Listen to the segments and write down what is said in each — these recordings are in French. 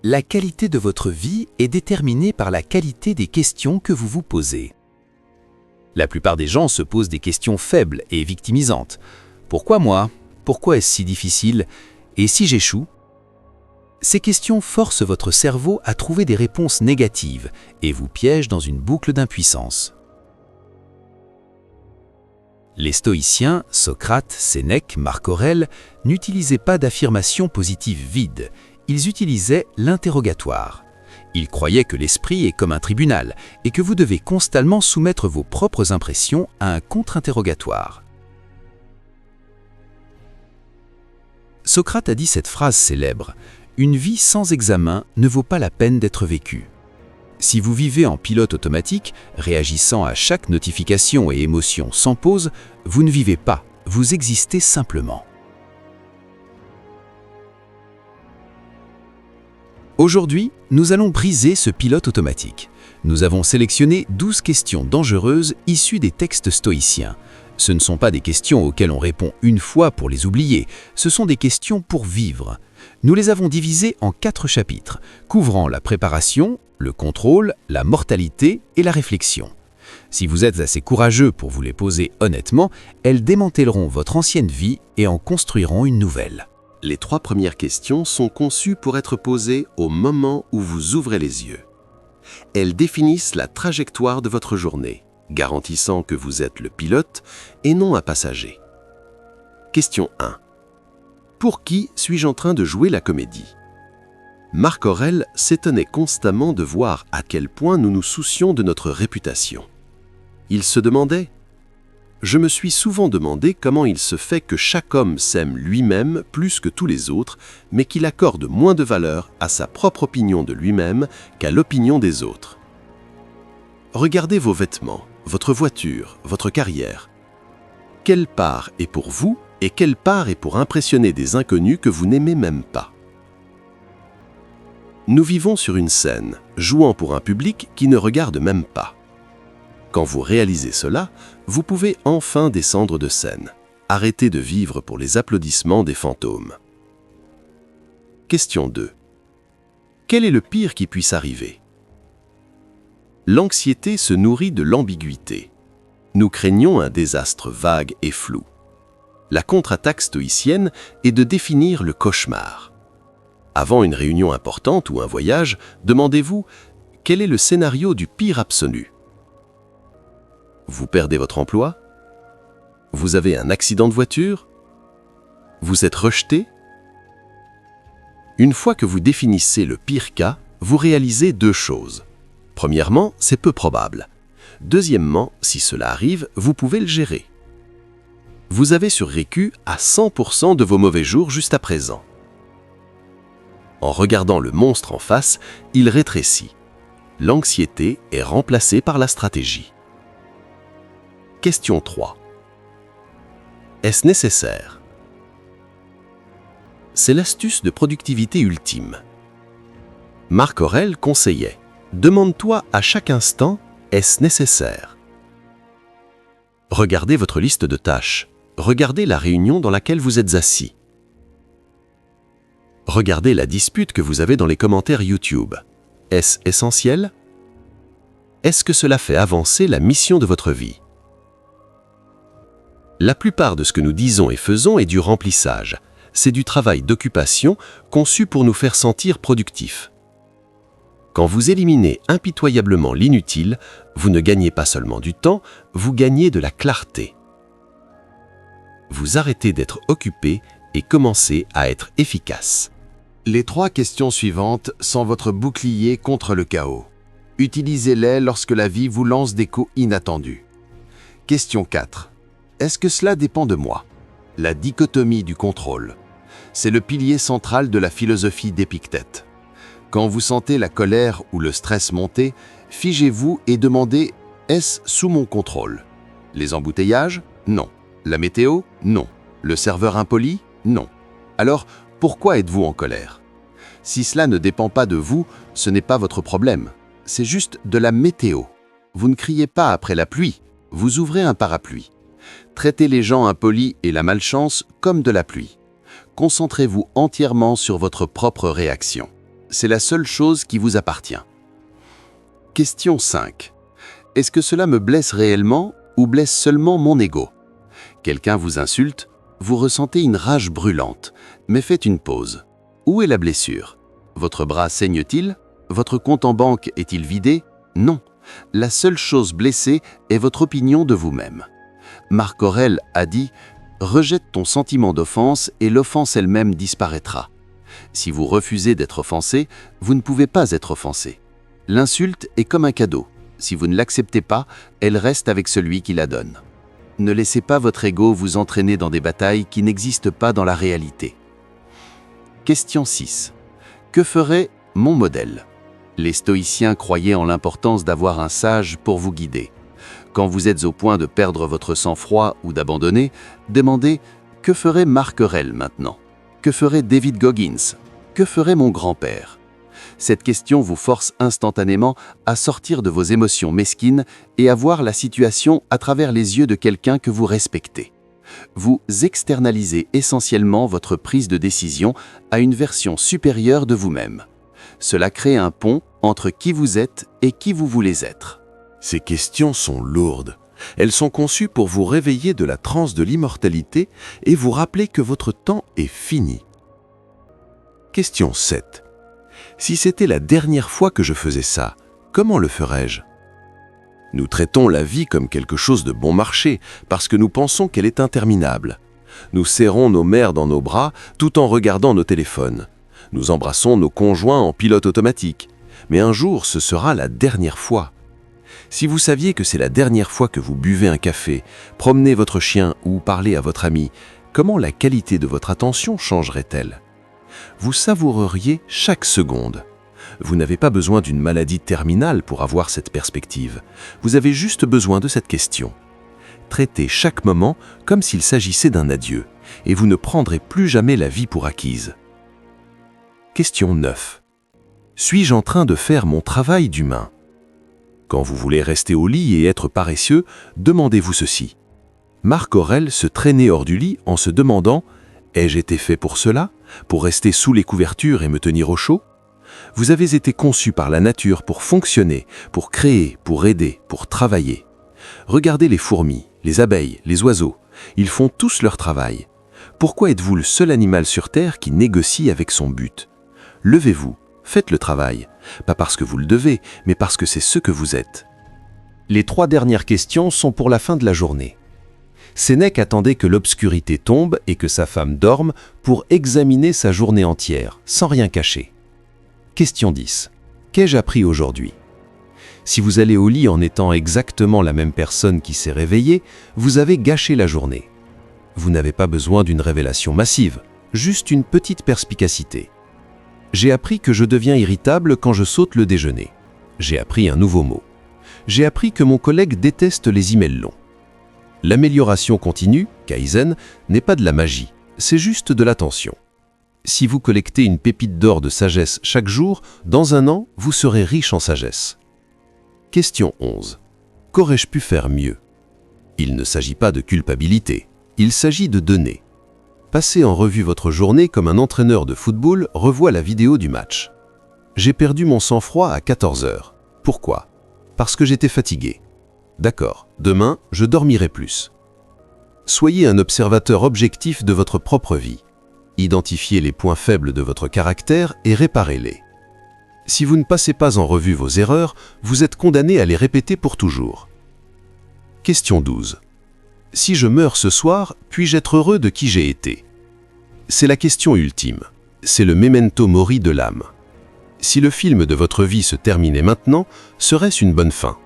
La qualité de votre vie est déterminée par la qualité des questions que vous vous posez. La plupart des gens se posent des questions faibles et victimisantes. Pourquoi moi? Pourquoi est-ce si difficile? Et si j'échoue? Ces questions forcent votre cerveau à trouver des réponses négatives et vous piègent dans une boucle d'impuissance. Les stoïciens, Socrate, Sénèque, Marc Aurèle, n'utilisaient pas d'affirmations positives vides, ils utilisaient l'interrogatoire. Ils croyaient que l'esprit est comme un tribunal et que vous devez constamment soumettre vos propres impressions à un contre-interrogatoire. Socrate a dit cette phrase célèbre: « Une vie sans examen ne vaut pas la peine d'être vécue ». Si vous vivez en pilote automatique, réagissant à chaque notification et émotion sans pause, vous ne vivez pas, vous existez simplement. Aujourd'hui, nous allons briser ce pilote automatique. Nous avons sélectionné 12 questions dangereuses issues des textes stoïciens. Ce ne sont pas des questions auxquelles on répond une fois pour les oublier, ce sont des questions pour vivre. Nous les avons divisées en 4 chapitres, couvrant la préparation, le contrôle, la mortalité et la réflexion. Si vous êtes assez courageux pour vous les poser honnêtement, elles démantèleront votre ancienne vie et en construiront une nouvelle. Les 3 premières questions sont conçues pour être posées au moment où vous ouvrez les yeux. Elles définissent la trajectoire de votre journée, garantissant que vous êtes le pilote et non un passager. Question 1. Pour qui suis-je en train de jouer la comédie? Marc Aurèle s'étonnait constamment de voir à quel point nous nous soucions de notre réputation. Il se demandait: je me suis souvent demandé comment il se fait que chaque homme s'aime lui-même plus que tous les autres, mais qu'il accorde moins de valeur à sa propre opinion de lui-même qu'à l'opinion des autres. Regardez vos vêtements, votre voiture, votre carrière. Quelle part est pour vous et quelle part est pour impressionner des inconnus que vous n'aimez même pas? Nous vivons sur une scène, jouant pour un public qui ne regarde même pas. Quand vous réalisez cela, vous pouvez enfin descendre de scène. Arrêtez de vivre pour les applaudissements des fantômes. Question 2. Quel est le pire qui puisse arriver? L'anxiété se nourrit de l'ambiguïté. Nous craignons un désastre vague et flou. La contre-attaque stoïcienne est de définir le cauchemar. Avant une réunion importante ou un voyage, demandez-vous: quel est le scénario du pire absolu? Vous perdez votre emploi? Vous avez un accident de voiture? Vous êtes rejeté? Une fois que vous définissez le pire cas, vous réalisez 2 choses. Premièrement, c'est peu probable. Deuxièmement, si cela arrive, vous pouvez le gérer. Vous avez survécu à 100% de vos mauvais jours jusqu'à présent. En regardant le monstre en face, il rétrécit. L'anxiété est remplacée par la stratégie. Question 3. Est-ce nécessaire? C'est l'astuce de productivité ultime. Marc Aurèle conseillait: demande-toi à chaque instant, est-ce nécessaire? Regardez votre liste de tâches. Regardez la réunion dans laquelle vous êtes assis. Regardez la dispute que vous avez dans les commentaires YouTube. Est-ce essentiel? Est-ce que cela fait avancer la mission de votre vie? La plupart de ce que nous disons et faisons est du remplissage. C'est du travail d'occupation conçu pour nous faire sentir productifs. Quand vous éliminez impitoyablement l'inutile, vous ne gagnez pas seulement du temps, vous gagnez de la clarté. Vous arrêtez d'être occupé et commencez à être efficace. Les 3 questions suivantes sont votre bouclier contre le chaos. Utilisez-les lorsque la vie vous lance des coups inattendus. Question 4. Est-ce que cela dépend de moi? La dichotomie du contrôle. C'est le pilier central de la philosophie d'Épictète. Quand vous sentez la colère ou le stress monter, figez-vous et demandez: est-ce sous mon contrôle? Les embouteillages? Non. La météo? Non. Le serveur impoli? Non. Alors, pourquoi êtes-vous en colère? Si cela ne dépend pas de vous, ce n'est pas votre problème. C'est juste de la météo. Vous ne criez pas après la pluie, vous ouvrez un parapluie. Traitez les gens impolis et la malchance comme de la pluie. Concentrez-vous entièrement sur votre propre réaction. c'est la seule chose qui vous appartient. Question 5. Est-ce que cela me blesse réellement ou blesse seulement mon ego? Quelqu'un vous insulte, vous ressentez une rage brûlante, mais faites une pause. Où est la blessure? Votre bras saigne-t-il? Votre compte en banque est-il vidé? Non. La seule chose blessée est votre opinion de vous-même. Marc Aurèle a dit « Rejette ton sentiment d'offense et l'offense elle-même disparaîtra ». Si vous refusez d'être offensé, vous ne pouvez pas être offensé. L'insulte est comme un cadeau. Si vous ne l'acceptez pas, elle reste avec celui qui la donne. Ne laissez pas votre ego vous entraîner dans des batailles qui n'existent pas dans la réalité. Question 6. Que ferait mon modèle? Les stoïciens croyaient en l'importance d'avoir un sage pour vous guider. Quand vous êtes au point de perdre votre sang-froid ou d'abandonner, demandez « Que ferait Marc Aurèle maintenant? Que ferait David Goggins? Que ferait mon grand-père ?» Cette question vous force instantanément à sortir de vos émotions mesquines et à voir la situation à travers les yeux de quelqu'un que vous respectez. Vous externalisez essentiellement votre prise de décision à une version supérieure de vous-même. Cela crée un pont entre qui vous êtes et qui vous voulez être. Ces questions sont lourdes. Elles sont conçues pour vous réveiller de la transe de l'immortalité et vous rappeler que votre temps est fini. Question 7. Si c'était la dernière fois que je faisais ça, comment le ferais-je? Nous traitons la vie comme quelque chose de bon marché parce que nous pensons qu'elle est interminable. Nous serrons nos mères dans nos bras tout en regardant nos téléphones. Nous embrassons nos conjoints en pilote automatique. Mais un jour, ce sera la dernière fois. Si vous saviez que c'est la dernière fois que vous buvez un café, promenez votre chien ou parlez à votre ami, comment la qualité de votre attention changerait-elle? Vous savoureriez chaque seconde. Vous n'avez pas besoin d'une maladie terminale pour avoir cette perspective. Vous avez juste besoin de cette question. Traitez chaque moment comme s'il s'agissait d'un adieu, et vous ne prendrez plus jamais la vie pour acquise. Question 9. Suis-je en train de faire mon travail d'humain? Quand vous voulez rester au lit et être paresseux, demandez-vous ceci. Marc Aurèle se traînait hors du lit en se demandant « Ai-je été fait pour cela? Pour rester sous les couvertures et me tenir au chaud ?» Vous avez été conçu par la nature pour fonctionner, pour créer, pour aider, pour travailler. Regardez les fourmis, les abeilles, les oiseaux. Ils font tous leur travail. Pourquoi êtes-vous le seul animal sur Terre qui négocie avec son but? Levez-vous, faites le travail. Pas parce que vous le devez, mais parce que c'est ce que vous êtes. Les 3 dernières questions sont pour la fin de la journée. Sénèque attendait que l'obscurité tombe et que sa femme dorme pour examiner sa journée entière, sans rien cacher. Question 10. Qu'ai-je appris aujourd'hui? Si vous allez au lit en étant exactement la même personne qui s'est réveillée, vous avez gâché la journée. Vous n'avez pas besoin d'une révélation massive, juste une petite perspicacité. J'ai appris que je deviens irritable quand je saute le déjeuner. J'ai appris un nouveau mot. J'ai appris que mon collègue déteste les emails longs. L'amélioration continue, Kaizen, n'est pas de la magie, c'est juste de l'attention. Si vous collectez une pépite d'or de sagesse chaque jour, dans un an, vous serez riche en sagesse. Question 11. Qu'aurais-je pu faire mieux? Il ne s'agit pas de culpabilité, il s'agit de donner. Passez en revue votre journée comme un entraîneur de football revoit la vidéo du match. J'ai perdu mon sang-froid à 14 heures. Pourquoi? Parce que j'étais fatigué. D'accord, demain, je dormirai plus. Soyez un observateur objectif de votre propre vie. Identifiez les points faibles de votre caractère et réparez-les. Si vous ne passez pas en revue vos erreurs, vous êtes condamné à les répéter pour toujours. Question 12. Si je meurs ce soir, puis-je être heureux de qui j'ai été? C'est la question ultime. C'est le memento mori de l'âme. Si le film de votre vie se terminait maintenant, serait-ce une bonne fin?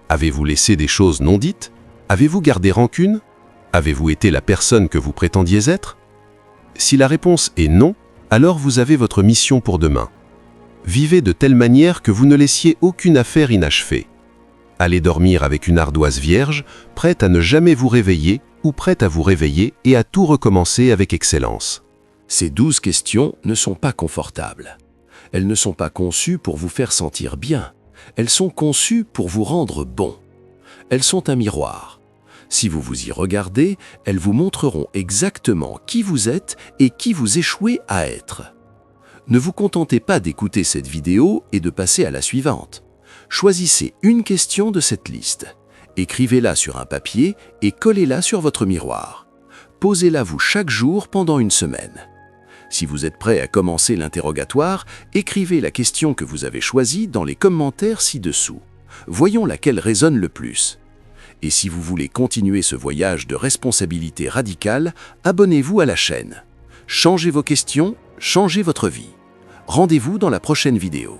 Avez-vous laissé des choses non dites? Avez-vous gardé rancune? Avez-vous été la personne que vous prétendiez être? Si la réponse est non, alors vous avez votre mission pour demain. Vivez de telle manière que vous ne laissiez aucune affaire inachevée. Allez dormir avec une ardoise vierge, prête à ne jamais vous réveiller ou prête à vous réveiller et à tout recommencer avec excellence. Ces 12 questions ne sont pas confortables. Elles ne sont pas conçues pour vous faire sentir bien. Elles sont conçues pour vous rendre bon. Elles sont un miroir. Si vous vous y regardez, elles vous montreront exactement qui vous êtes et qui vous échouez à être. Ne vous contentez pas d'écouter cette vidéo et de passer à la suivante. Choisissez une question de cette liste. Écrivez-la sur un papier et collez-la sur votre miroir. Posez-la vous chaque jour pendant une semaine. Si vous êtes prêt à commencer l'interrogatoire, écrivez la question que vous avez choisie dans les commentaires ci-dessous. Voyons laquelle résonne le plus. Et si vous voulez continuer ce voyage de responsabilité radicale, abonnez-vous à la chaîne. Changez vos questions, changez votre vie. Rendez-vous dans la prochaine vidéo.